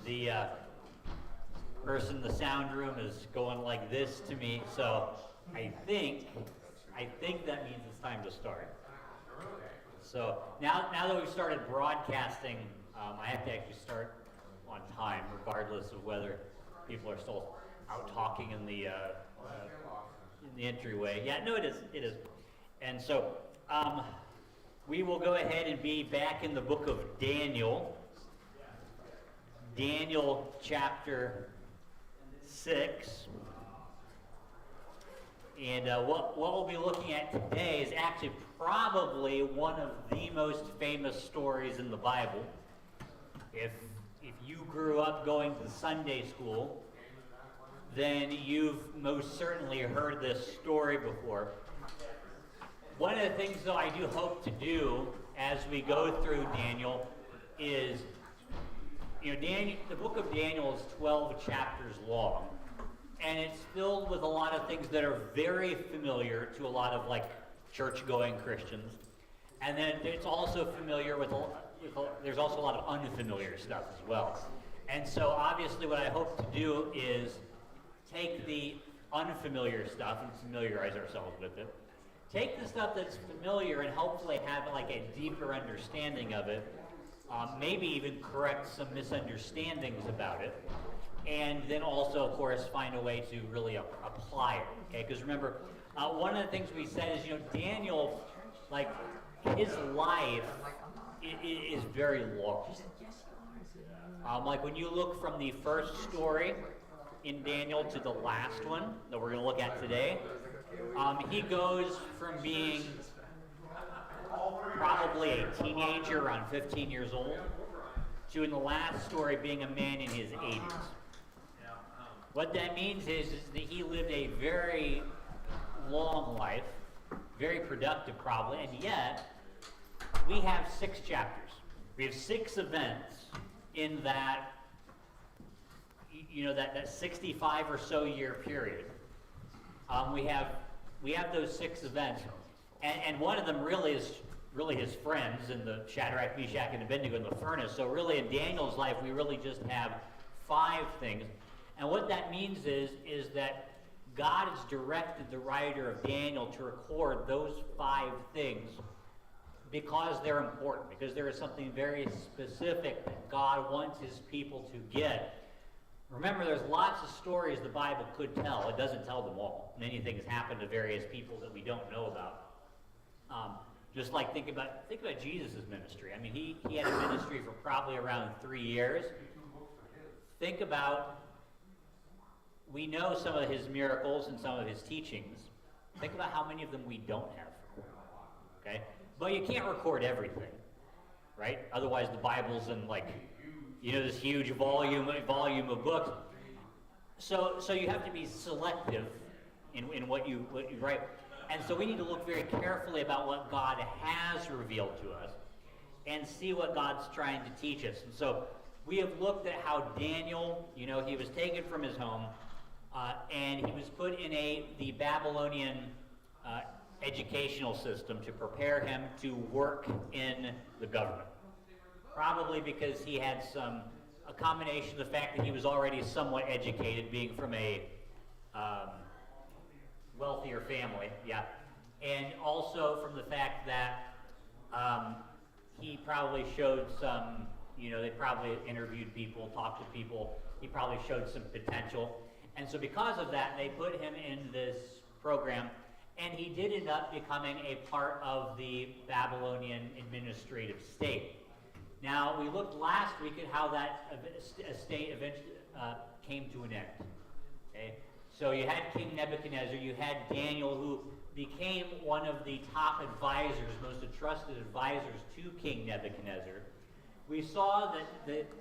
The person in the sound room is going like this to me, so I think that means it's time to start. So now that we've started broadcasting, I have to actually start on time, regardless of whether people are still out talking in the entryway. Yeah, no, it is. And so we will go ahead and be back in the book of Daniel. Daniel chapter 6. And what we'll be looking at today is actually probably one of the most famous stories in the Bible. If you grew up going to Sunday school, then you've most certainly heard this story before. One of the things, though, I do hope to do as we go through Daniel is, the book of Daniel is 12 chapters long, and it's filled with a lot of things that are very familiar to a lot of church-going Christians, and then it's also familiar with there's also a lot of unfamiliar stuff as well. And so obviously what I hope to do is take the unfamiliar stuff and familiarize ourselves with it. Take the stuff that's familiar and hopefully have a deeper understanding of it. Maybe even correct some misunderstandings about it. And then also, of course, find a way to really apply it. Okay? Because remember, one of the things we said is, Daniel, his life is very long. When you look from the first story in Daniel to the last one that we're going to look at today, he goes from being probably a teenager around 15 years old to, in the last story, being a man in his 80s. What that means is that he lived a very long life, very productive probably, and yet we have 6 chapters. We have 6 events in that, that 65 or so year period. We have those 6 events, and one of them really is his friends in the Shadrach, Meshach, and Abednego in the furnace. So really in Daniel's life, we really just have 5 things. And what that means is that God has directed the writer of Daniel to record those 5 things because they're important, because there is something very specific that God wants his people to get. Remember, there's lots of stories the Bible could tell. It doesn't tell them all. Many things happen to various people that we don't know about. Just think about Jesus' ministry. I mean, he had a ministry for probably around 3 years. Think about, we know some of his miracles and some of his teachings. Think about how many of them we don't have. Okay? But you can't record everything, right? Otherwise the Bible's in this huge volume of books. So you have to be selective in what you write. And so we need to look very carefully about what God has revealed to us and see what God's trying to teach us. And so we have looked at how Daniel, he was taken from his home and he was put in the Babylonian educational system to prepare him to work in the government. Probably because he had a combination of the fact that he was already somewhat educated, being from a wealthier family, yeah, and also from the fact that he probably showed some, they probably interviewed people, talked to people, he probably showed some potential, and so because of that, they put him in this program, and he did end up becoming a part of the Babylonian administrative state. Now, we looked last week at how that estate eventually came to an end. Okay? So you had King Nebuchadnezzar, you had Daniel, who became one of the top advisors, most trusted advisors to King Nebuchadnezzar. We saw that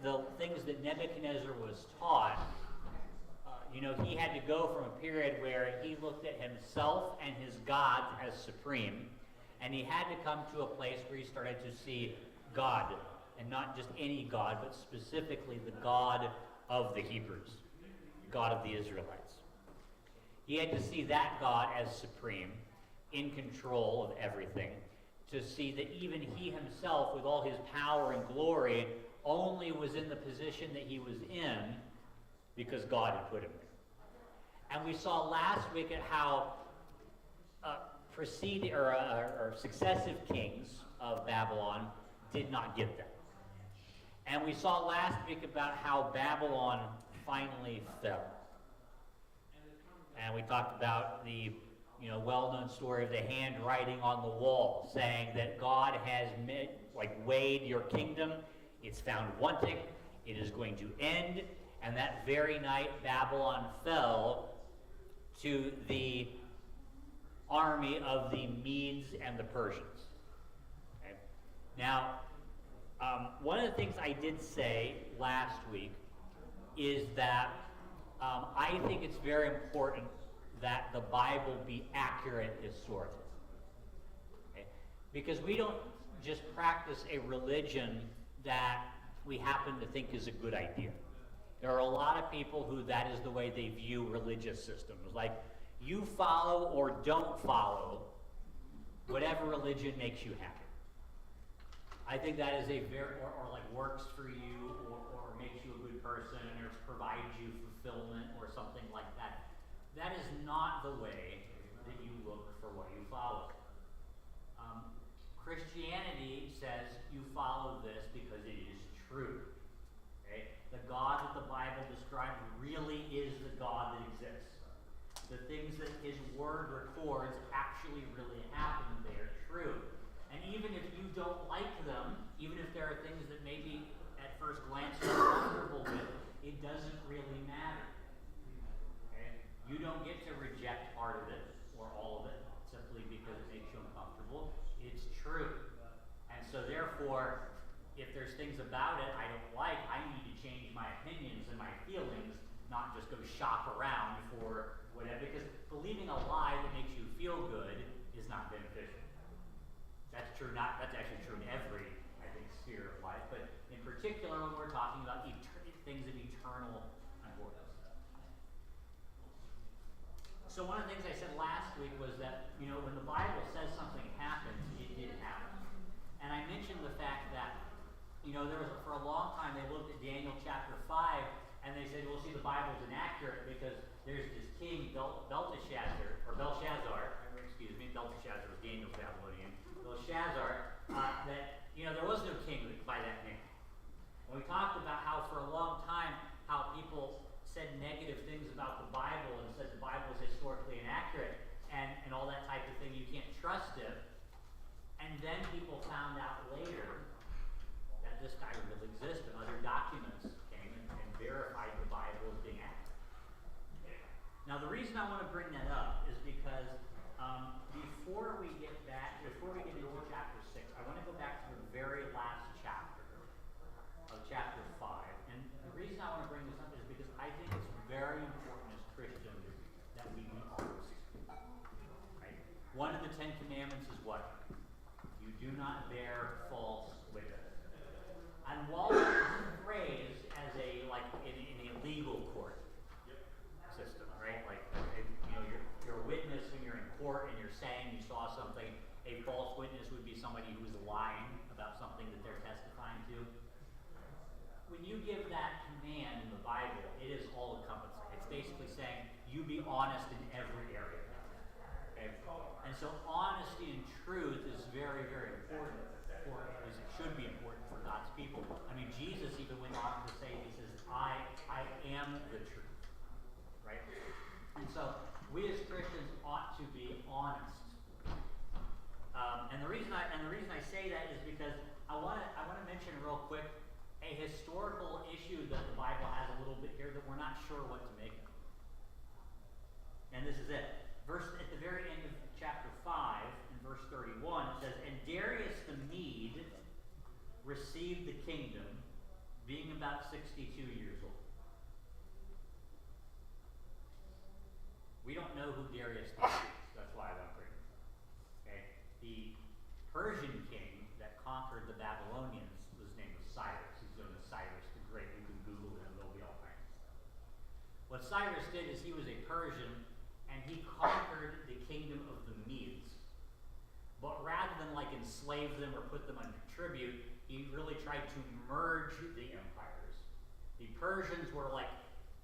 the things that Nebuchadnezzar was taught, he had to go from a period where he looked at himself and his gods as supreme, and he had to come to a place where he started to see God, and not just any God, but specifically the God of the Hebrews, God of the Israelites. He had to see that God as supreme, in control of everything, to see that even he himself, with all his power and glory, only was in the position that he was in because God had put him there. And we saw last week at how successive kings of Babylon did not get that. And we saw last week about how Babylon finally fell. And we talked about the well-known story of the handwriting on the wall saying that God has weighed your kingdom. It's found wanting. It is going to end. And that very night, Babylon fell to the army of the Medes and the Persians. Okay? Now, one of the things I did say last week is that I think it's very important that the Bible be accurate historically. Okay? Because we don't just practice a religion that we happen to think is a good idea. There are a lot of people who that is the way they view religious systems. Like, you follow or don't follow whatever religion makes you happy. I think that is a very, or like works for you, or makes you a good person, or provides you fulfillment, or something like that. That is not the way that you look for what you follow. Christianity says you follow this because it is true. Okay? The God that the Bible describes really is the God that exists. The things that his word records actually really happen. They are true. And even if you don't like them, even if there are things that maybe at first glance you're uncomfortable with, it doesn't really matter. Okay? You don't get to reject part of it or all of it simply because it makes you uncomfortable. It's true. And so therefore, if there's things about it I don't like, I need to change my opinions and my feelings, not just go shop around for whatever, because believing a lie that makes you feel good is not beneficial. That's true, that's actually true in every, I think, sphere of life, but in particular when we're talking about things of eternal importance. So one of the things I said last week was that, when the Bible says something happens, it did happen. And I mentioned the fact that, there was, for a long time, they looked at Daniel chapter 5, and they said, well, see, the Bible's inaccurate because there's this king, Belteshazzar was Daniel's Babylonian, Belshazzar, that, there was no king by that name. And we talked about how for a long time, how people said negative things about the Bible and said the Bible is historically inaccurate and all that type of thing. You can't trust it. And then people found out later that this guy really existed. Other documents came and verified the Bible as being accurate. Now, the reason I want to bring that up is because before we get into chapter 6, I want to go back to the very last chapter of chapter 5. And the reason I want to bring this up is because I think it's very important as Christians that we be honest. Right? One of the 10 Commandments is what? You do not bear false witness. And while it's phrased as in a legal court system, right? Like, you're a witness when you're in court and you're saying you saw something. A false witness would be somebody who is lying about something that they're testifying to. When you give that command in the Bible, it is all encompassing. It's basically saying you be honest in every area. Okay? And so honesty and truth is very, very important as it should be important for God's people. I mean, Jesus even went on to say, he says, I am the truth. Right? And so we as Christians ought to be honest. And the reason I say that is because I want to mention real quick a historical issue that the Bible has a little bit here that we're not sure what to make of. And this is it. At the very end of chapter 5, in verse 31, it says, "And Darius the Mede received the kingdom, being about 62 years old." We don't know who Darius the Mede is. That's why I don't bring it. Okay? The Persian king that conquered the Babylonians, his name was Cyrus. He's known as Cyrus the Great. You can Google him. There'll be all kinds of stuff. What Cyrus did is he was a Persian, and he conquered the kingdom of the Medes. But rather than enslave them or put them under tribute, he really tried to merge the empires. The Persians were like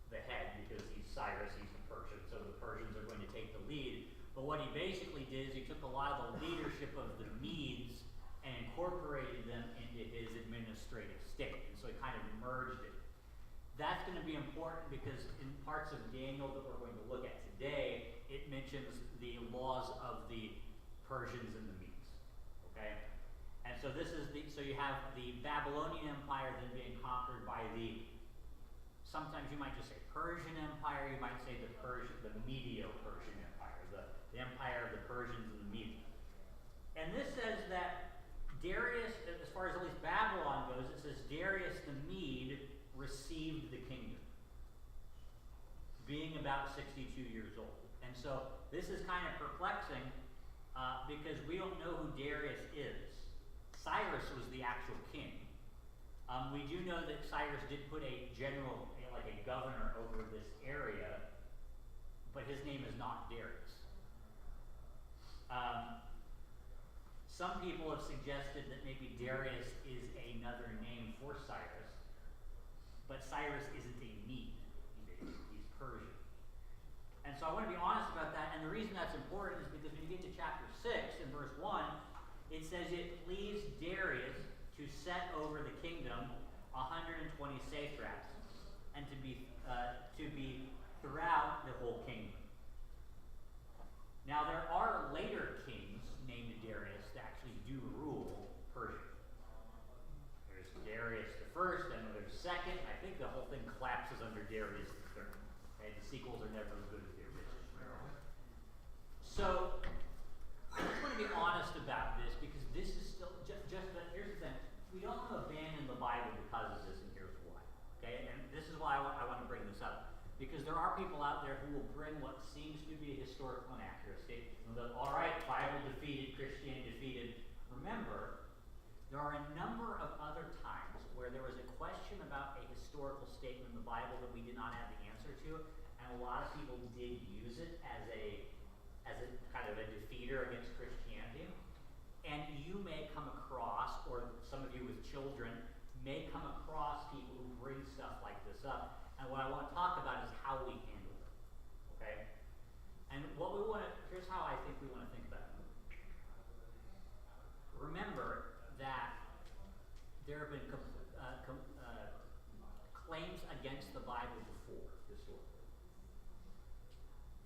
the head because he's Cyrus, he's the Persian, so the Persians are going to take the lead. But what he basically did is he took a lot of the leadership of the Medes and incorporated them into his administrative state. And so he kind of merged it. That's going to be important because in parts of Daniel that we're going to look at today, it mentions the laws of the Persians and the Medes. Okay? And so this is so you have the Babylonian Empire then being conquered by sometimes you might just say Persian Empire, you might say the Medo-Persian Empire, the empire of the Persians and the Medes. And this says that Darius, as far as at least Babylon goes, it says Darius the Mede received the kingdom, being about 62 years old. And so this is kind of perplexing because we don't know who Darius is. Cyrus was the actual king. We do know that Cyrus did put a general, like a governor over this area, but his name is not Darius. Some people have suggested that maybe Darius is another name for Cyrus, but Cyrus isn't a Mede. He's Persian. And so I want to be honest about that, and the reason that's important is because when you get to chapter 6 in verse 1, it says it pleased Darius to set over the kingdom 120 satraps, and to be throughout the whole kingdom. Now there are later kings named Darius that actually do rule Persia. There's Darius the first, and there's second. I think the whole thing collapses under Darius the third. Okay, the sequels are never as good as the original. So I just want to be honest about this because this is still here's the thing. We don't want to abandon the Bible because of this, and here's why. Okay, and this is why I want to bring this up. Because there are people out there who will bring what seems to be a historical inaccuracy. All right, Bible defeated, Christianity defeated. Remember, there are a number of other times where there was a question about a historical statement in the Bible that we did not have the answer to, and a lot of people did use it as a kind of a defeater against Christianity. And you may come across, or some of you with children may come across people who bring stuff like this up. And what I want to talk about is how we handle it. Okay? And what we want to, here's how I think we want to think about it. Remember that there have been claims against the Bible before, historically.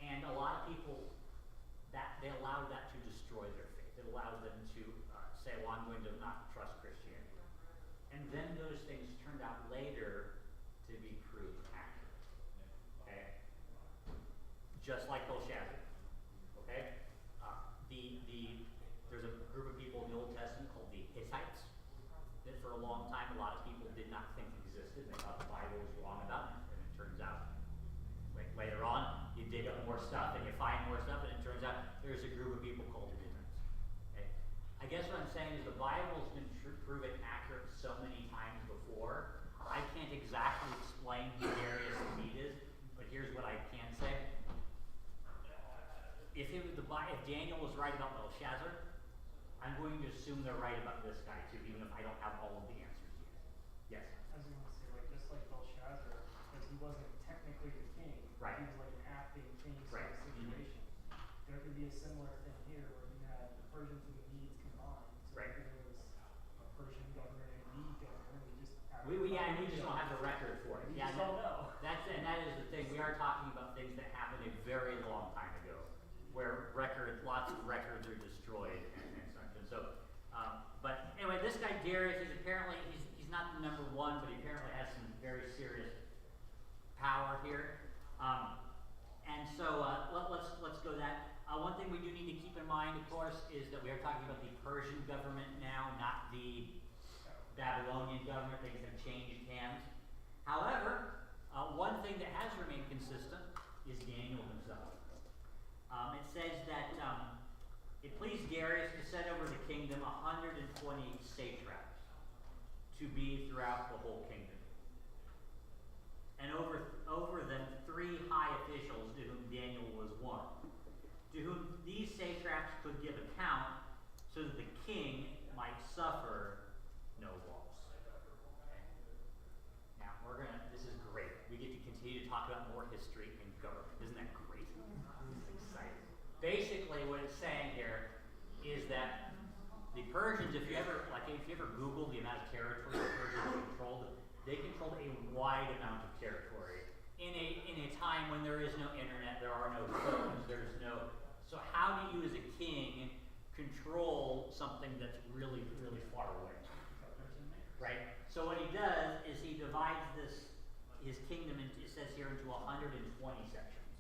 And a lot of people, they allowed that to destroy their faith. It allowed them to say, well, I'm going to not trust Christianity. And then those things turned out later to be proved accurate. Okay? Just like Belshazzar. Okay? There's a group of people in the Old Testament called the Hittites that for a long time a lot of people did not think existed. They thought the Bible was wrong about it. And it turns out later on you dig up more stuff and you find more stuff, and it turns out there's a group of people called the Hittites. Okay? I guess what I'm saying is the Bible's been proven accurate so many times before. I can't exactly explain who Darius the Mede is, but here's what I can say. If Daniel was right about Belshazzar, I'm going to assume they're right about this guy too, even if I don't have all of the answers yet. Yes? I was going to say, just like Belshazzar, because he wasn't technically the king, right. He was like an acting king sort of situation. Mm-hmm. There could be a similar thing here where you had the Persians and the Medes combined. So right. There was a Persian governor and a Mede governor. We just don't have the record for it. We just don't know. That is the thing. We are talking about things that happened a very long time ago, where lots of records are destroyed and such. And so, but anyway, this guy Darius, he's not the number one, but he apparently has some very serious power here. And so let's go that. One thing we do need to keep in mind, of course, is that we are talking about the Persian government now, not the Babylonian government. Things have changed hands. However, one thing that has remained consistent is Daniel himself. It says that it pleased Darius to set over the kingdom 120 satraps to be throughout the whole kingdom. And over them 3 high officials, to whom Daniel was one, to whom these satraps could give account, so that the king might suffer no loss. talk about more history and government. Isn't that great? It's exciting. Basically, what it's saying here is that the Persians, if you ever Google the amount of territory the Persians controlled, they controlled a wide amount of territory in a time when there is no internet, there are no phones, there's no. So how do you, as a king, control something that's really, really far away? Right. So what he does is he divides his kingdom into, it says here, into 120 sections,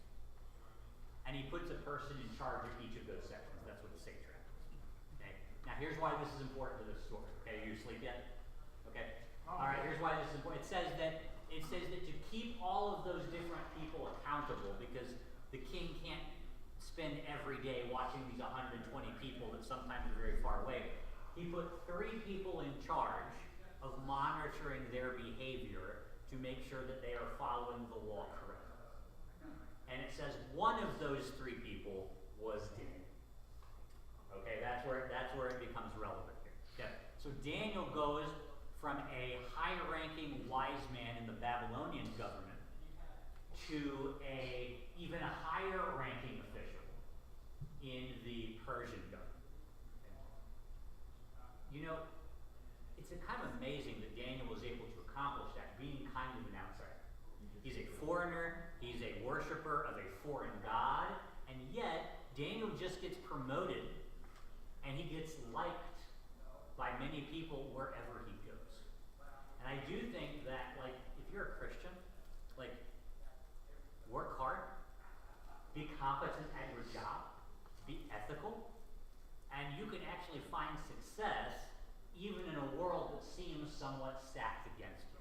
and he puts a person in charge of each of those sections. That's what the satrap is. Okay. Now here's why this is important to this story. Okay, are you asleep yet? Okay. All right. Here's why this is important. It says that to keep all of those different people accountable, because the king can't spend every day watching these 120 people that sometimes are very far away. He put 3 people in charge of monitoring their behavior to make sure that they are following the law correctly. And it says one of those 3 people was Daniel. Okay, that's where it becomes relevant here. Okay. So Daniel goes from a high-ranking wise man in the Babylonian government to even a higher-ranking official in the Persian government. You know, it's kind of amazing that Daniel was able to accomplish that, being kind of an outsider. He's a foreigner, he's a worshiper of a foreign god, and yet Daniel just gets promoted and he gets liked by many people wherever he goes. And I do think that, like, if you're a Christian, like, work hard, be competent at your job, be ethical, and you can actually find success even in a world that seems somewhat stacked against you.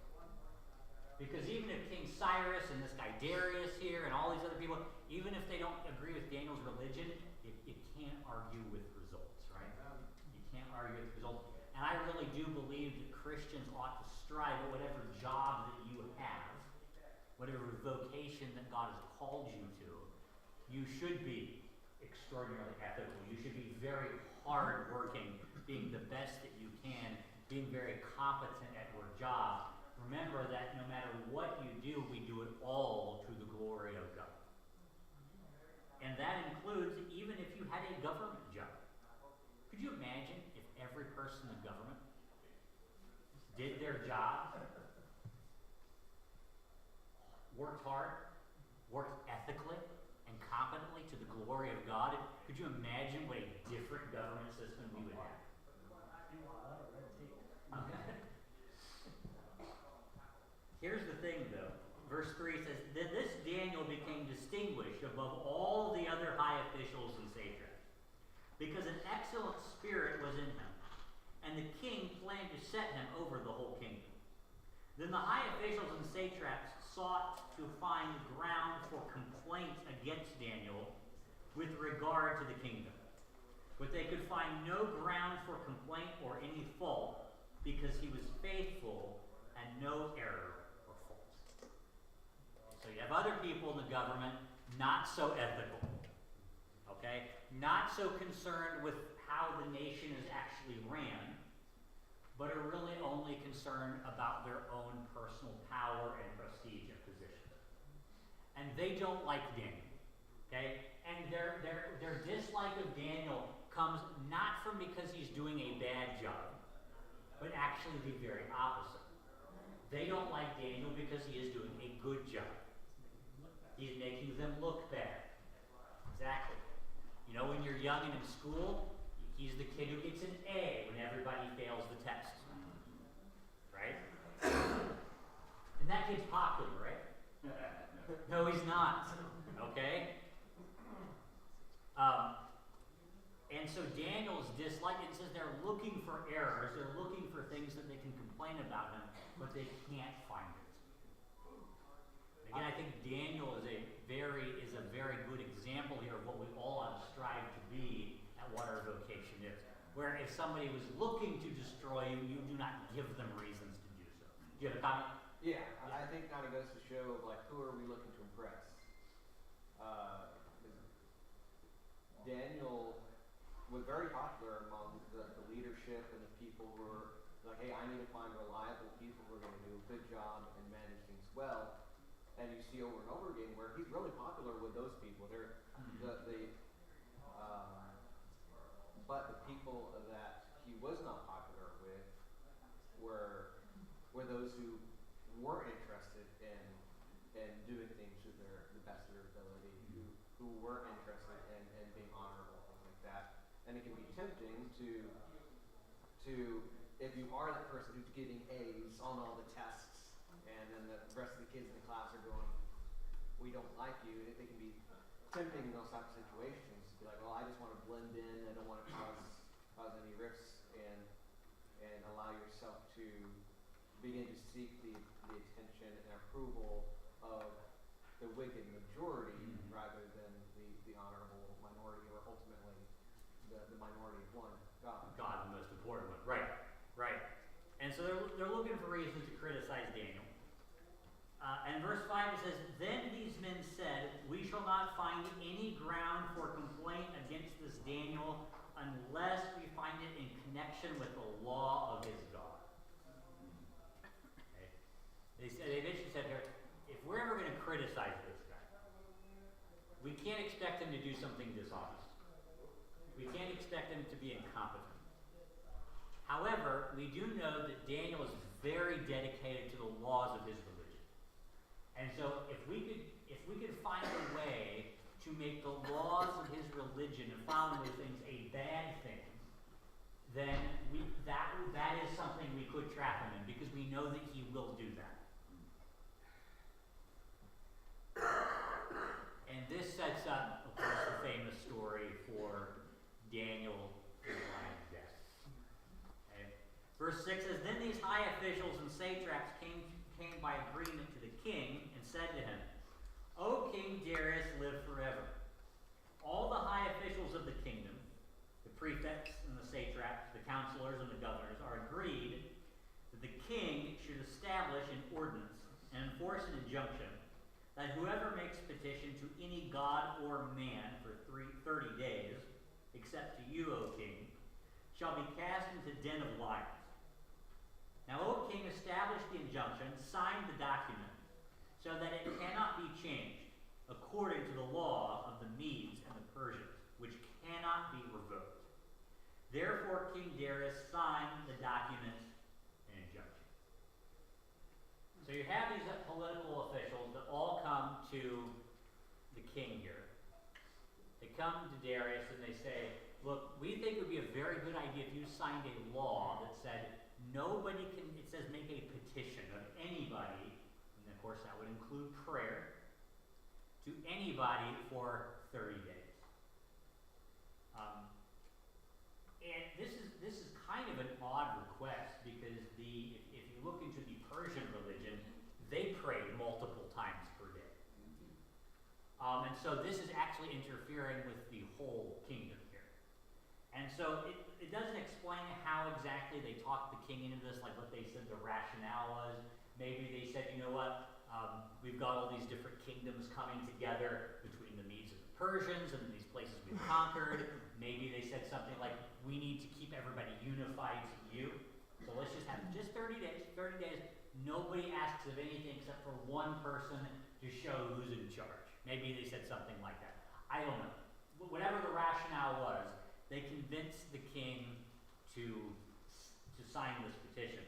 Because even if King Cyrus and this guy Darius here and all these other people, even if they don't agree with Daniel's religion, you can't argue with results, right? You can't argue with results. And I really do believe that Christians ought to strive at whatever job that you have, whatever vocation that God has called you to, you should be extraordinarily ethical. You should be very hardworking, being the best that you can, being very competent at your job. Remember that no matter what you do, we do it all to the glory of God. And that includes even if you had a government job. Could you imagine if every person in the government did their job, worked hard, worked ethically and competently to the glory of God? Could you imagine what a different government system we would have? Here's the thing, though. Verse 3 says, that this Daniel became distinguished above all the other high officials and satraps, because an excellent spirit was in him, and the king planned to set him over the whole kingdom. Then the high officials and satraps sought to find ground for complaint against Daniel with regard to the kingdom. But they could find no ground for complaint or any fault, because he was faithful and no error or fault. So you have other people in the government not so ethical, okay? Not so concerned with how the nation is actually ran, but are really only concerned about their own personal power and prestige and position. And they don't like Daniel, okay? And their dislike of Daniel comes not from because he's doing a bad job, but actually the very opposite. They don't like Daniel because he is doing a good job. He's making them look bad. Exactly. You know, when you're young and in school, he's the kid who gets an A when everybody fails the test. Right? And that kid's popular, right? No, he's not. Okay? And so Daniel's dislike, it says they're looking for errors, they're looking for things that they can complain about him, but they can't find it. Again, I think Daniel is a very good example here of what we all ought to strive to be at what our vocation is. Where if somebody was looking to destroy you, you do not give them reasons to do so. Do you have a comment? Yeah, I think kind of goes to show, like, who are we looking to impress? Daniel was very popular among the leadership and the people who were like, hey, I need to find reliable people who are going to do a good job and manage things well. And you see over and over again where he's really popular with those people. But the people that he was not popular with were those who weren't interested in doing things to the best of their ability, who weren't interested in being honorable, things like that. And it can be tempting to if you are that person who's getting A's on all the tests, and then the rest of the kids in the class are going, we don't like you, it can be tempting in those types of situations to be like, well, I just want to blend in, I don't want to cause any rifts, and allow yourself to begin to seek the attention and approval of the wicked majority rather than the honorable minority, or ultimately the minority of one, God. God, the most important one. Right. And so they're looking for reasons to criticize Daniel. And verse 5 it says, "Then these men said, we shall not find any ground for complaint against this Daniel unless we find it in connection with the law of his God." Okay. They basically said here, if we're ever going to criticize this guy, we can't expect him to do something dishonest. We can't expect him to be incompetent. However, we do know that Daniel is very dedicated to the laws of his religion. And so if we could find a way to make the laws of his religion and following those things a bad thing, then that is something we could trap him in, because we know that he will do that. And this sets up, of course, the famous story for Daniel in the lion's den. Okay. Verse 6 says, "Then these high officials and satraps came by agreement to the king and said to him, 'O King Darius, live forever. All the high officials of the kingdom, the prefects and the satraps, the counselors and the governors, are agreed that the king should establish an ordinance and enforce an injunction that whoever makes petition to any god or man for 30 days, except to you, O king, shall be cast into den of lions. Now, O king, establish the injunction, sign the document, so that it cannot be changed, according to the law of the Medes and the Persians, which cannot be revoked. Therefore, King Darius signed the document and injunction.'" So you have these political officials that all come to the king here. They come to Darius and they say, "Look, we think it would be a very good idea if you signed a law that said nobody can," it says, "make a petition of anybody," and of course that would include prayer, "to anybody for 30 days. And this is kind of an odd request, because if you look into the Persian religion, they prayed multiple times per day. And so this is actually interfering with the whole kingdom here. And so it doesn't explain how exactly they talked the king into this, like what they said the rationale was. Maybe they said, you know what, we've got all these different kingdoms coming together between the Medes and the Persians and these places we've conquered. Maybe they said something like, we need to keep everybody unified to you. So let's just have just 30 days. 30 days, nobody asks of anything except for one person to show who's in charge. Maybe they said something like that. I don't know. Whatever the rationale was, they convinced the king to sign this petition.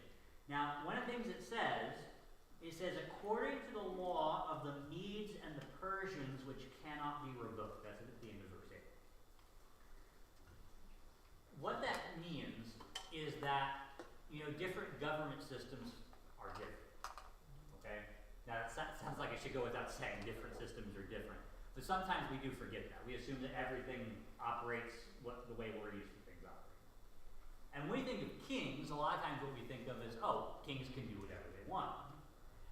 Now, one of the things it says, according to the law of the Medes and the Persians, which cannot be revoked. That's at the end of verse 8. What that means is that, different government systems are different. Okay? Now, that sounds like I should go without saying different systems are different. But sometimes we do forget that. We assume that everything operates the way we're used to things operating. And when we think of kings, a lot of times what we think of is, kings can do whatever they want.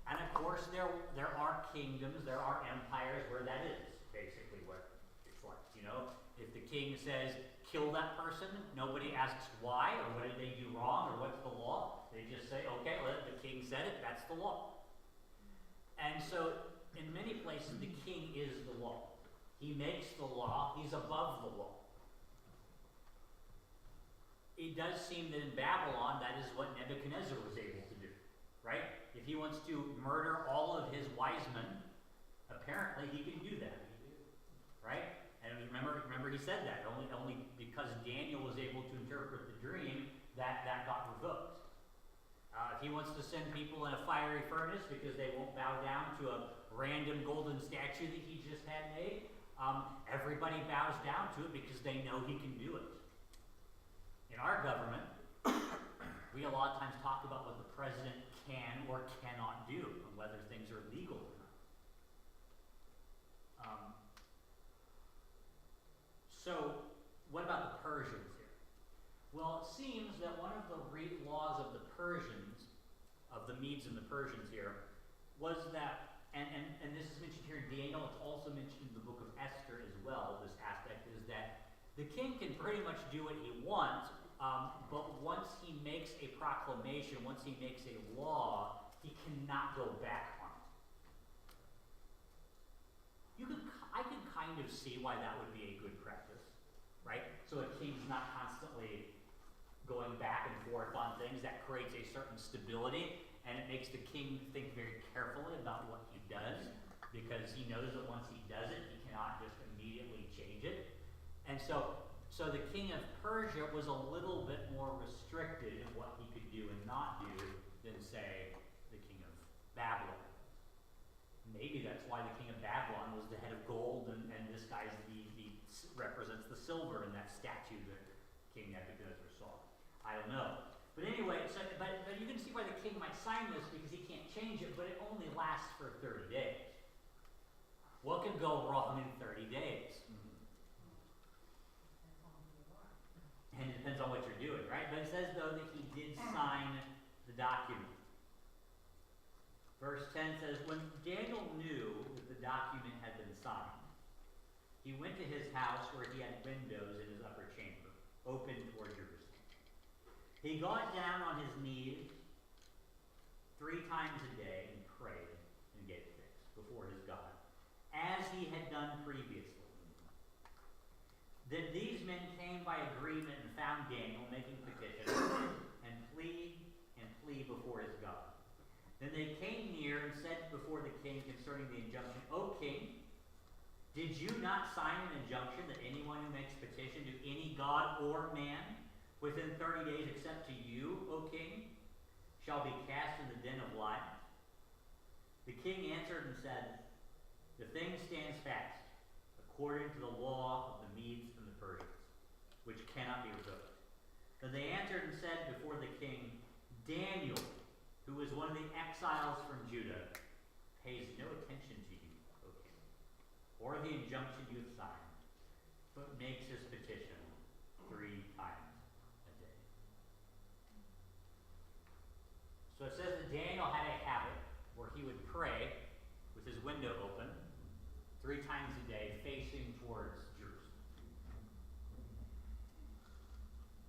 And of course, there are kingdoms, there are empires where that is basically what it's like. If the king says, kill that person, nobody asks why, or what did they do wrong, or what's the law. They just say, okay, well, the king said it, that's the law. And so, in many places, the king is the law. He makes the law, he's above the law. It does seem that in Babylon, that is what Nebuchadnezzar was able to do, right? If he wants to murder all of his wise men, apparently he can do that, right? And remember he said that, only because Daniel was able to interpret the dream, that got revoked. If he wants to send people in a fiery furnace because they won't bow down to a random golden statue that he just had made, everybody bows down to it because they know he can do it. In our government, we a lot of times talk about what the president can or cannot do and whether things are legal or not. So, what about the Persians here? Well, it seems that one of the laws of the Persians, of the Medes and the Persians here, was that, and this is mentioned here in Daniel, it's also mentioned in the book of Esther as well, this aspect is that the king can pretty much do what he wants, but once he makes a proclamation, once he makes a law, he cannot go back on it. I could kind of see why that would be a good practice, right? So a king's not constantly going back and forth on things. That creates a certain stability, and it makes the king think very carefully about what he does, because he knows that once he does it, he cannot just immediately change it. And so the king of Persia was a little bit more restricted in what he could do and not do than, say, the king of Babylon. Maybe that's why the king of Babylon was the head of gold, and this guy's represents the silver in that statue that King Nebuchadnezzar saw. I don't know. But anyway, but you can see why the king might sign this, because he can't change it, but it only lasts for 30 days. What could go wrong in 30 days? And it depends on what you're doing, right? But it says, though, that he did sign the document. Verse 10 says, when Daniel knew that the document had been signed, he went to his house where he had windows in his upper chamber, open toward Jerusalem. He got down on his knees 3 times a day and prayed and gave thanks before his God, as he had done previously. Then these men came by agreement and found Daniel making petition and plea before his God. Then they came near and said before the king concerning the injunction, O king, did you not sign an injunction that anyone who makes petition to any god or man within 30 days except to you, O king, shall be cast in the den of lions? The king answered and said, the thing stands fast, according to the law of the Medes and the Persians, which cannot be revoked. Then they answered and said before the king, Daniel, who was one of the exiles from Judah, pays no attention to you, O king, or the injunction you have signed, but makes his petition 3 times a day. So it says that Daniel had a habit where he would pray with his window open 3 times a day, facing towards Jerusalem.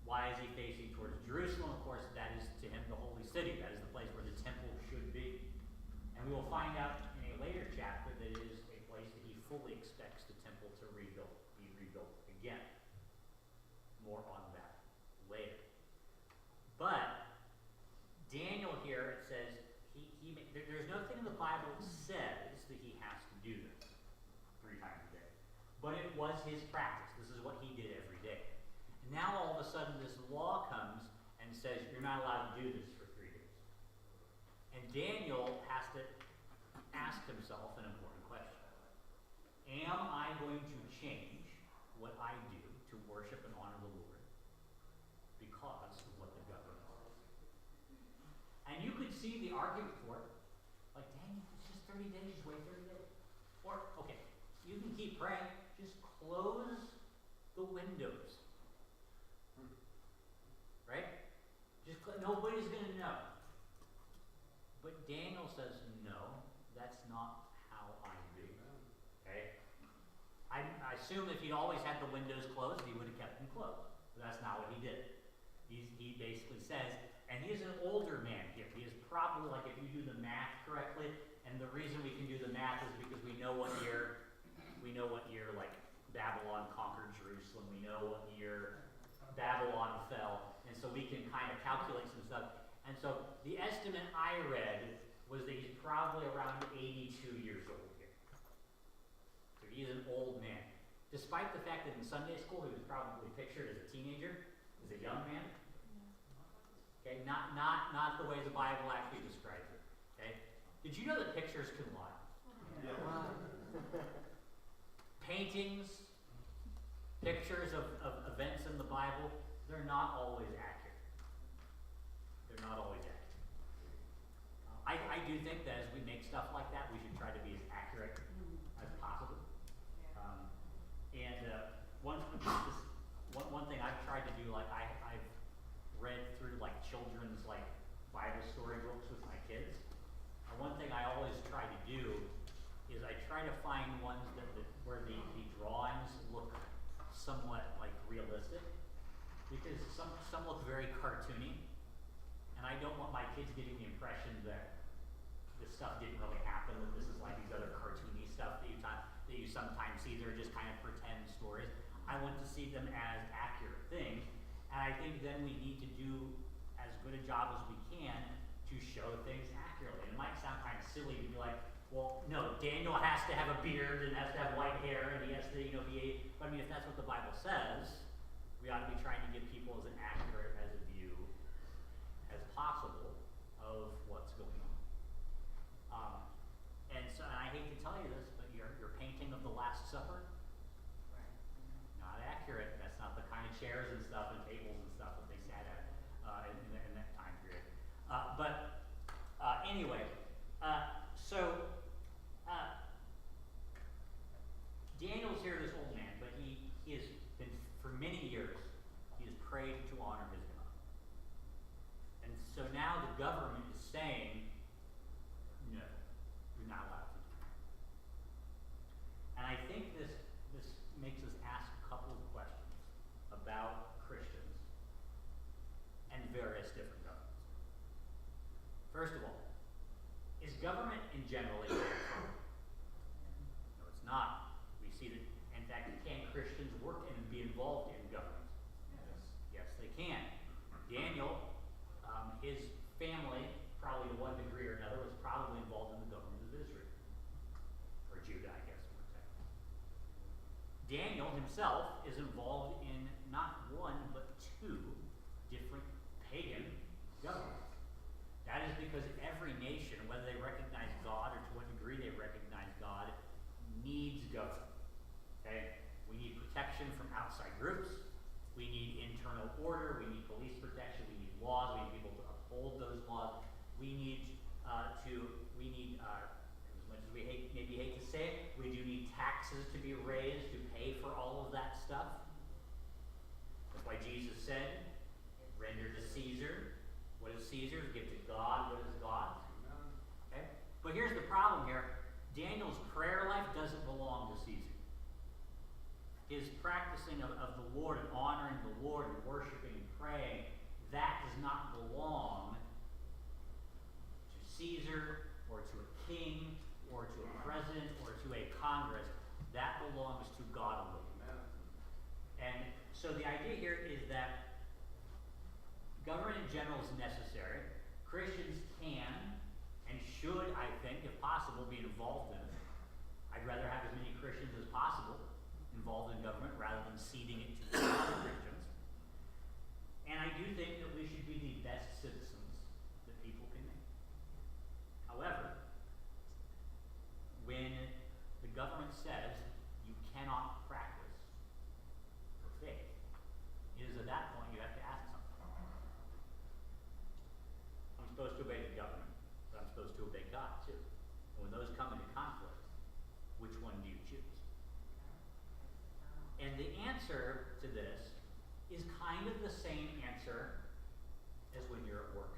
Why is he facing towards Jerusalem? Of course, that is to him the holy city. That is the place where the temple should be. And we will find out in a later chapter that it is a place that he fully expects the temple to be rebuilt again. More on that later. But Daniel here, it says, there's nothing in the Bible that says that he has to do this 3 times a day. But it was his practice. This is what he did every day. And now all of a sudden this law comes and says you're not allowed to do this for 3 days. And Daniel has to ask himself an important question. Am I going to change what I do to worship and honor the Lord because of what the government says? And you could see the argument for it. Like, dang, it's just 30 days, just wait 30 days. Or, okay, you can keep praying, just close the windows. Right? Nobody's going to know. But Daniel says, no, that's not how I do. Okay? I assume if he always had the windows closed, he would have kept them closed. But that's not what he did. He basically says, and he is an older man here. He is probably, like, if you do the math correctly, and the reason we can do the math is because we know what year, like, Babylon conquered Jerusalem. We know what year Babylon fell. And so we can kind of calculate some stuff. And so the estimate I read was that he's probably around 82 years old here. He is an old man. Despite the fact that in Sunday school he was probably pictured as a teenager, as a young man. Okay, not the way the Bible actually describes it. Okay? Did you know that pictures can lie? Paintings, pictures of events in the Bible, they're not always accurate. They're not always accurate. I do think that as we make stuff like that, we should try to be as accurate as possible. One thing I've tried to do, like I've read through like children's like Bible story books with my kids. And one thing I always try to do is I try to find ones where the drawings look somewhat like realistic, because some look very cartoony, and I don't want my kids getting the impression that this stuff didn't really happen, that this is like these other cartoony stuff that you sometimes see. They're just kind of pretend stories. I want to see them as accurate things, and I think then we need to do as good a job as we can to show things accurately. And it might sound kind of silly to be like, well, no, Daniel has to have a beard and has to have white hair and he has to, but I mean, if that's what the Bible says, we ought to be trying to give people as an accurate as a view as possible of what's going on. And I hate to tell you this, but your painting of the Last Supper, not accurate. That's not the kind of chairs and stuff and tables and stuff that they sat at in that time period. Anyway, Daniel's here, this old man, but he has been, for many years, he has prayed to honor his God. And so now the government is saying, no, you're not allowed to do that. And I think this makes us ask a couple of questions about Christians and various different governments. First of all, is government in general a bad thing? No, it's not. We see that, in fact, can Christians work and be involved in government? Yes, they can. Daniel, his family, probably to one degree or another, was probably involved in the government of Israel. Or Judah, I guess, more technically. Daniel himself is involved in not one, but two different pagan governments. That is because every nation, whether they recognize God or to what degree they recognize God, needs government. Okay? We need protection from outside groups. We need internal order. We need police protection. We need laws. We need people to uphold those laws. We need as much as we maybe hate to say it, we do need taxes to be raised to pay for all of that stuff. That's why Jesus said, render to Caesar what is Caesar's, give to God what is God's. Okay? But here's the problem here. Daniel's prayer life doesn't belong to Caesar. His practicing of the Lord and honoring the Lord and worshiping and praying, that does not belong to Caesar or to a king or to a president or to a Congress. That belongs to God alone. And so the idea here is that government in general is necessary. Christians can and should, I think, if possible, be involved in it. I'd rather have as many Christians as possible involved in government rather than ceding it to non-Christians. And I do think that we should be the best citizens that people can make. However, when the government says you cannot practice your faith, it is at that point you have to ask something. I'm supposed to obey the government, but I'm supposed to obey God too. And when those come into conflict, which one do you choose? And the answer to this is kind of the same answer as when you're at work.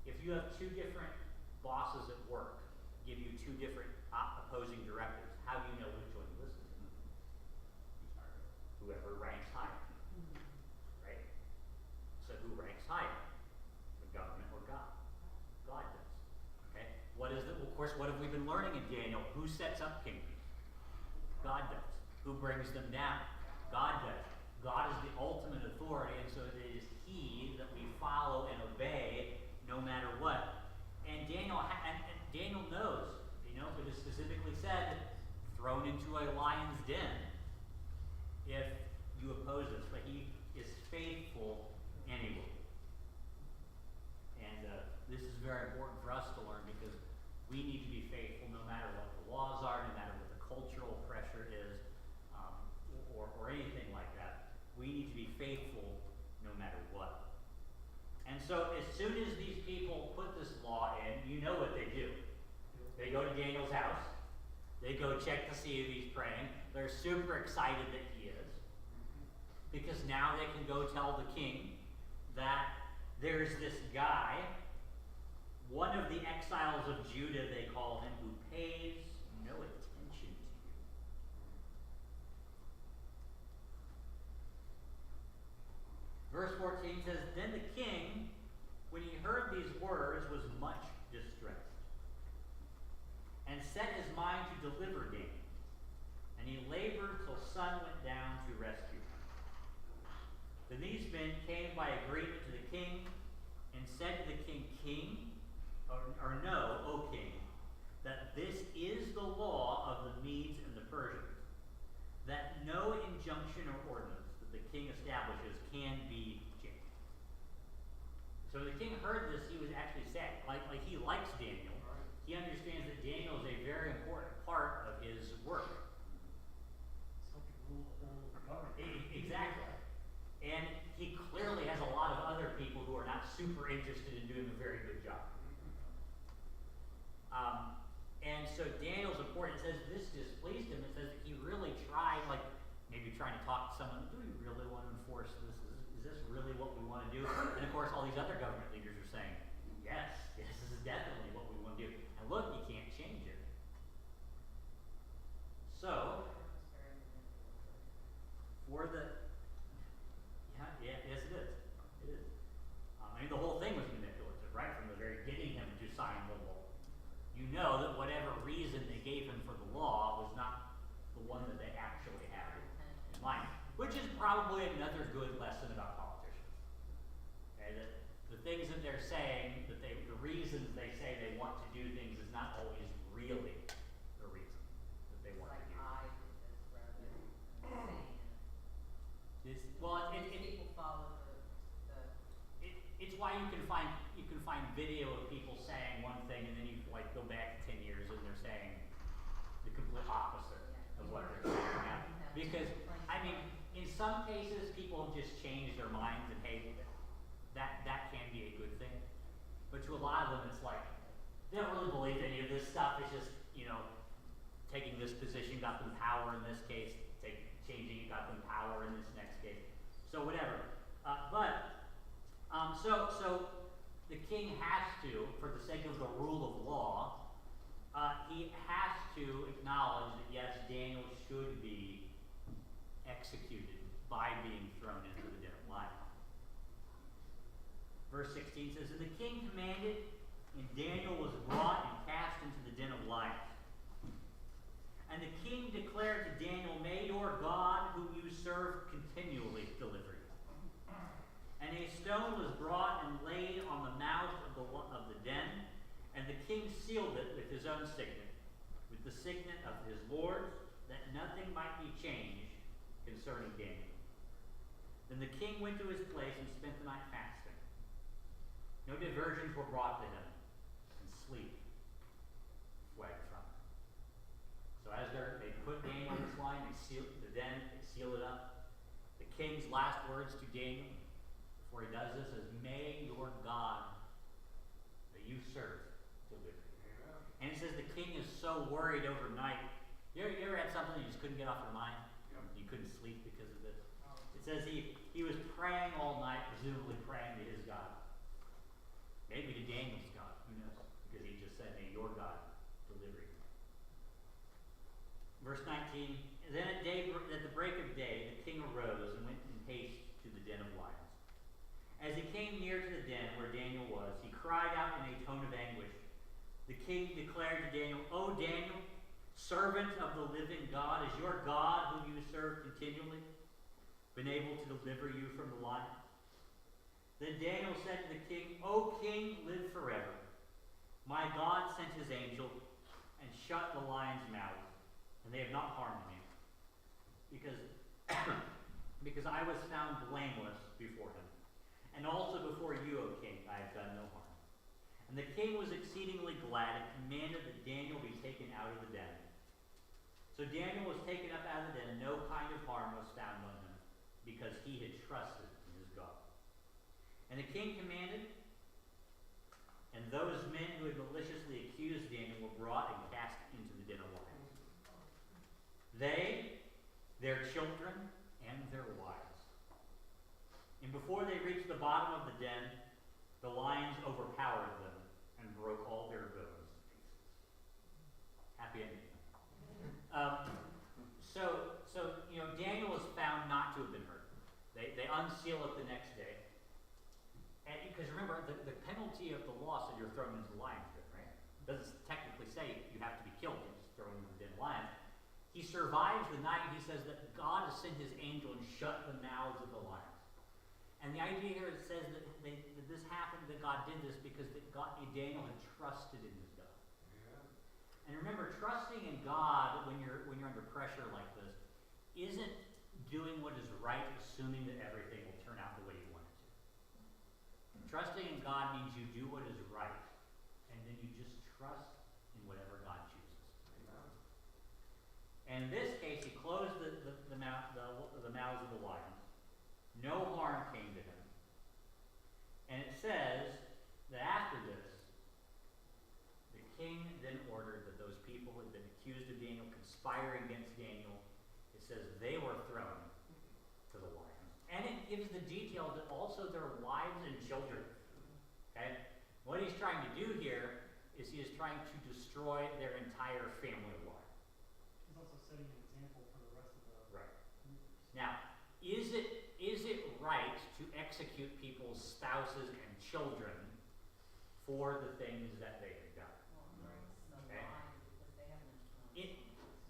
If you have two different bosses at work give you two different opposing directives, how do you know which one to listen to? Whoever ranks higher, right? So who ranks higher? The government or God? God does. Okay. What is it? Well, of course, what have we been learning in Daniel? Who sets up kingdoms? God does. Who brings them down? God does. God is the ultimate authority, and so it is He that we follow and obey no matter what. And Daniel knows, it is specifically said thrown into a lion's den if you oppose us, but he is faithful anyway. And this is very important for us to learn because we need to be faithful no matter what the laws are, no matter what the cultural pressure is, or anything like that. We need to be faithful no matter what. And so as soon as these people put this law in, you know what they do. They go to Daniel's house. They go check to see if he's praying. They're super excited that he is. Because now they can go tell the king that there's this guy, one of the exiles of Judah, they call him, who pays no attention to you. Verse 14 says, Then the king, when he heard these words, was much distressed, and set his mind to deliver Daniel. And he labored till sun went down to rescue him. Then these men came by agreement to the king, and said to the king, or know, O king, that this is the law of the Medes and the Persians, that no injunction or ordinance that the king establishes can be changed. So when the king heard this, he was actually sad. Like he likes Daniel. He understands that Daniel is a very important part of his work. So he rule the whole government. Exactly. And he clearly has a lot of other people who are not super interested in doing a very good job. And so Daniel's important. It says this displeased him. It says that he really tried, like maybe trying to talk to someone, do we really want to enforce this? Is this really what we want to do? And of course all these other government leaders are saying, yes, this is definitely what we want to do. And look, you can't change it. So, for the, yes it is. It is. I mean the whole thing was manipulative, right? From the very getting him to sign the law. You know that whatever reason they gave him for the law was not the one that they actually had in mind. Which is probably another good lesson about politicians. Okay, that the things that they're saying, the reasons they say they want to do things is not always really the reason that they want to do it. People follow It's why you can find video of people saying one thing and then you like go back 10 years and they're saying the complete opposite of what they're saying now. Because I mean, in some cases people have just changed their minds and hey, that can be a good thing. But to a lot of them it's like they don't really believe any of this stuff. It's just, taking this position got them power in this case, changing it got them power in this next case. So whatever. So the king has to, for the sake of the rule of law, he has to acknowledge that yes, Daniel should be executed by being thrown into the den of lions. Verse 16 says, And the king commanded, and Daniel was brought and cast into the den of lions. And the king declared to Daniel, May your God, whom you serve, continually deliver you. And a stone was brought and laid on the mouth of the den, and the king sealed it with his own signet, with the signet of his lords, that nothing might be changed concerning Daniel. Then the king went to his place and spent the night fasting. No diversions were brought to him, and sleep flagged from him. So as they put Daniel in this line, they seal the den, they seal it up. The king's last words to Daniel before he does this is, May your God that you serve deliver you. And it says the king is so worried overnight. You ever had something you just couldn't get off your mind? You couldn't sleep because of this? It says he was praying all night, presumably praying to his God. Maybe to Daniel's God, who knows? Because he just said, May your God deliver you. Verse 19, Then at the break of day, the king arose and went in haste to the den of lions. As he came near to the den where Daniel was, he cried out in a tone of anguish. The king declared to Daniel, O Daniel, servant of the living God, is your God, whom you serve continually, been able to deliver you from the lions? Then Daniel said to the king, O king, live forever. My God sent his angel and shut the lions' mouths, and they have not harmed me, because because I was found blameless before him. And also before you, O king, I have done no harm. And the king was exceedingly glad and commanded that Daniel be taken out of the den. So Daniel was taken up out of the den, no kind of harm was found on him, because he had trusted in his God. And the king commanded, and those men who had maliciously accused Daniel were brought and cast into the den of lions. They, their children, and their wives. And before they reached the bottom of the den, the lions overpowered them and broke all their bones to pieces. Happy ending. So Daniel was found not to have been hurt. They unseal it the next day. And because remember, the penalty of the law said you're thrown into the lion's den, right? It doesn't technically say you have to be killed, you're just thrown into the den of lions. He survives the night. He says that God has sent his angel and shut the mouths of the lions. And the idea here, it says that this happened, that God did this because Daniel had trusted in his God. Yeah. And remember, trusting in God when you're under pressure like this isn't doing what is right, assuming that everything will turn out the way you want it to. Trusting in God means you do what is right, and then you just trust in whatever God chooses. Amen. And in this case, he closed the mouths of the lions. No harm came to him. And it says that after this, the king then ordered that those people who had been accused of Daniel, conspiring against Daniel, it says they were thrown to the lions. And it gives the detail that also their wives and children. Okay? What he's trying to do here is he is trying to destroy their entire family line. He's also setting an example for the rest of the Right. Now, is it right to execute people's spouses and children for the things that they have done? Okay?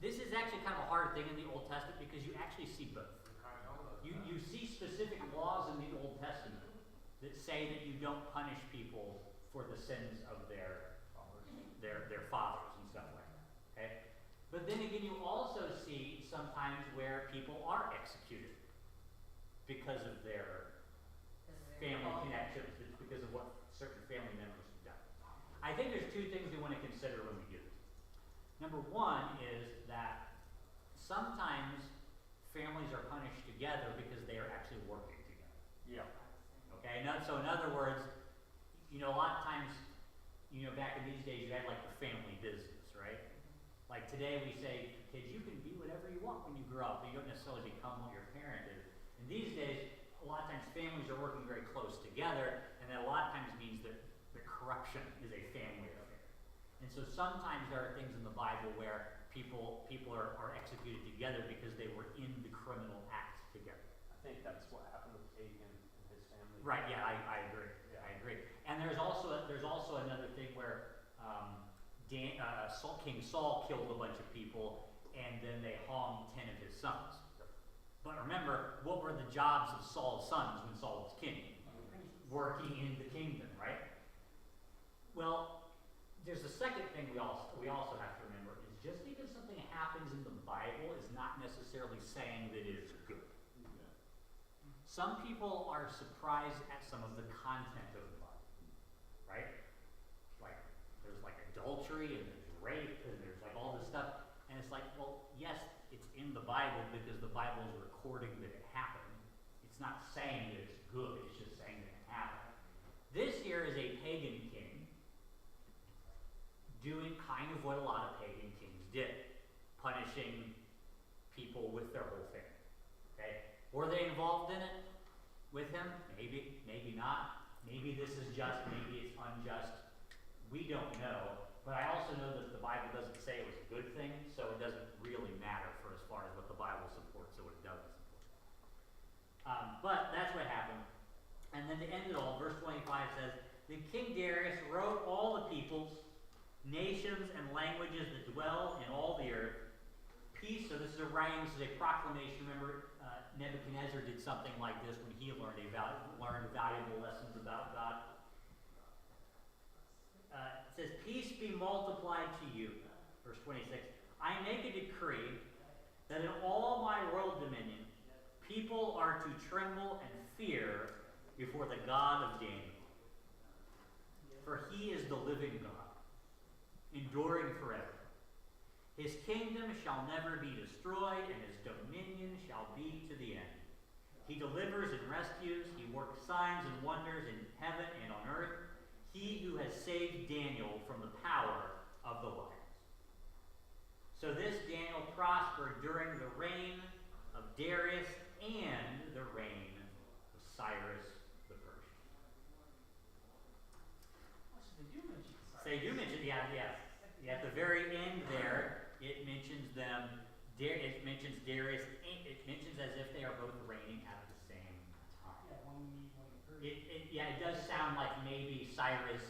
This is actually kind of a hard thing in the Old Testament because you actually see both. You see specific laws in the Old Testament that say that you don't punish people for the sins of their fathers and stuff like that. Okay? But then again, you also see sometimes where people are executed because of their family connections, it's because of what certain family members have done. I think there's two things we want to consider when we do this. Number one is that sometimes families are punished together because they are actually working together. Yeah. Okay, so in other words, a lot of times, back in these days, you had like the family business, right? Like today we say, kids, you can be whatever you want when you grow up, but you don't necessarily become what your parent is. And these days, a lot of times families are working very close together, and that a lot of times means that the corruption is a family affair. And so sometimes there are things in the Bible where people are executed together because they were in the criminal act together. I think that's what happened with Achan and his family. Right, yeah, I agree. Yeah. I agree. And there's also another thing where King Saul killed a bunch of people, and then they hanged 10 of his sons. But remember, what were the jobs of Saul's sons when Saul was king? Working in the kingdom, right? Well, there's a second thing we also have to remember is just because something happens in the Bible is not necessarily saying that it is good. Yeah. Some people are surprised at some of the content of the Bible, right? Like there's like adultery and there's rape and there's like all this stuff, and it's like, well, yes, it's in the Bible because the Bible is recording that it happened. It's not saying that it's good, it's just saying that it happened. This here is a pagan king doing kind of what a lot of pagan kings did, punishing people with their whole family. Okay? Were they involved in it with him? Maybe, maybe not. Maybe this is just, maybe it's unjust. We don't know. But I also know that the Bible doesn't say it was a good thing, so it doesn't really matter for as far as what the Bible supports or what it doesn't support. But that's what happened. And then to end it all, verse 25 says, Then King Darius wrote all the peoples, nations, and languages that dwell in all the earth, peace. So this is a writing, this is a proclamation. Remember, Nebuchadnezzar did something like this when he learned valuable lessons about God. It says, peace be multiplied to you. Verse 26, I make a decree that in all my royal dominion, people are to tremble and fear before the God of Daniel. For he is the living God, enduring forever. His kingdom shall never be destroyed, and his dominion shall be to the end. He delivers and rescues. He works signs and wonders in heaven and on earth. He who has saved Daniel from the power of the lions. So this Daniel prospered during the reign of Darius and the reign of Cyrus the Persian. Oh, so they do mention Cyrus. So they do mention, at the very end there, it mentions them. It mentions Darius. It mentions as if they are both reigning at the same time. Yeah, one Mede, one Persian. It does sound like maybe Cyrus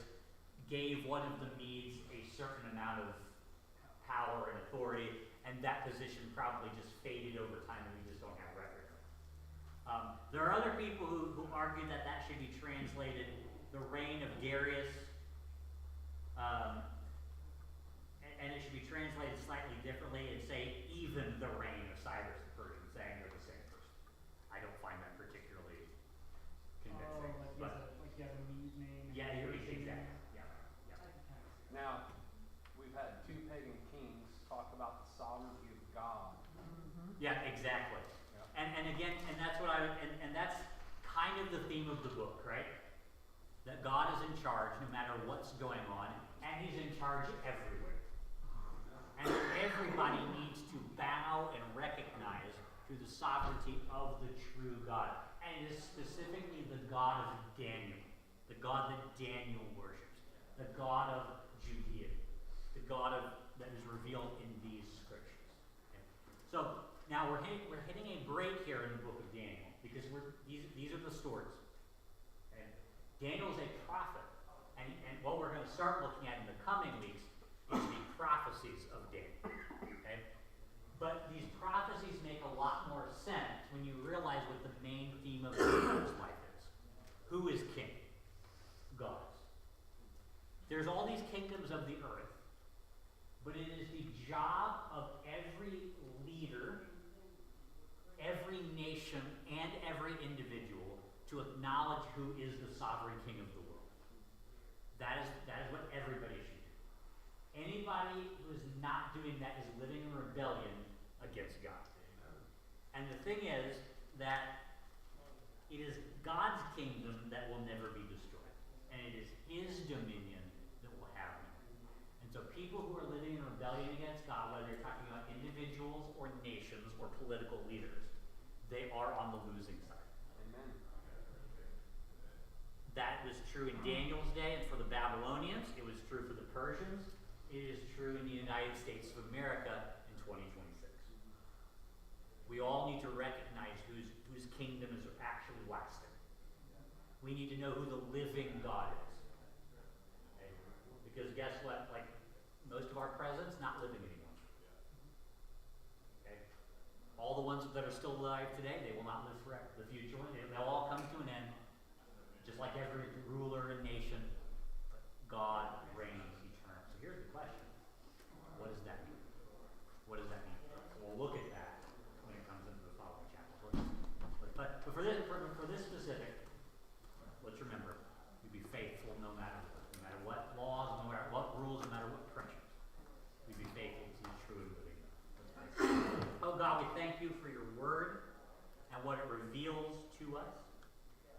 gave one of the Medes a certain amount of power and authority, and that position probably just faded over time, and we just don't have record of it. There are other people who argue that that should be translated the reign of Darius, and it should be translated slightly differently and say even the reign of Cyrus the Persian, saying they're the same person. I don't find that particularly convincing. Oh, like you have a Mede name. Yeah, and a you're Persian exactly. name. Yeah. I can kind of see that. Now, we've had two pagan kings talk about the sovereignty of God. Yeah, exactly. Yeah. And again, and that's what and that's kind of the theme of the book, right? That God is in charge no matter what's going on, and he's in charge everywhere. And everybody needs to bow and recognize to the sovereignty of the true God. And it is specifically the God of Daniel, the God that Daniel worships, the God of Judea, the God that is revealed in these scriptures. Okay? So now we're hitting a break here in the book of Daniel because these are the stories. Okay? Daniel's a prophet, and what we're going to start looking at in the coming weeks is the prophecies of Daniel. Okay? But these prophecies make a lot more sense when you realize what the main theme of Daniel's life is. Who is king? God. There's all these kingdoms of the earth, but it is the job of every leader, every nation, and every individual to acknowledge who is the sovereign king of the world. That is what everybody should do. Anybody who is not doing that is living in rebellion against God. And the thing is that it is God's kingdom that will never be destroyed. And it is his dominion that will have no end. And so people who are living in rebellion against God, whether you're talking about individuals or nations or political leaders, they are on the losing side. Amen. That was true in Daniel's day and for the Babylonians. It was true for the Persians. It is true in the United States of America in 2026. We all need to recognize whose kingdom is actually lasting. We need to know who the living God is. Okay? Because guess what? Like most of our presidents, not living anymore. Okay? All the ones that are still alive today, they will not live forever. The future one, they'll all come to an end. Just like every ruler and nation, God reigns eternal. So here's the question. What does that mean? What does that mean? So we'll look at that when it comes into the following chapters. But for this specific, let's remember, you be faithful no matter what laws, no matter what rules, no matter what pressures. We be faithful to the true and living God. Oh God, we thank you for your word and what it reveals to us.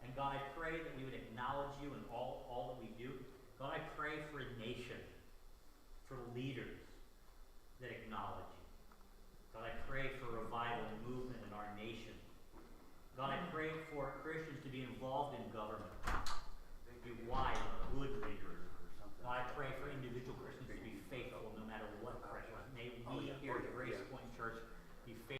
And God, I pray that we would acknowledge you in all that we do. God, I pray for a nation, for leaders that acknowledge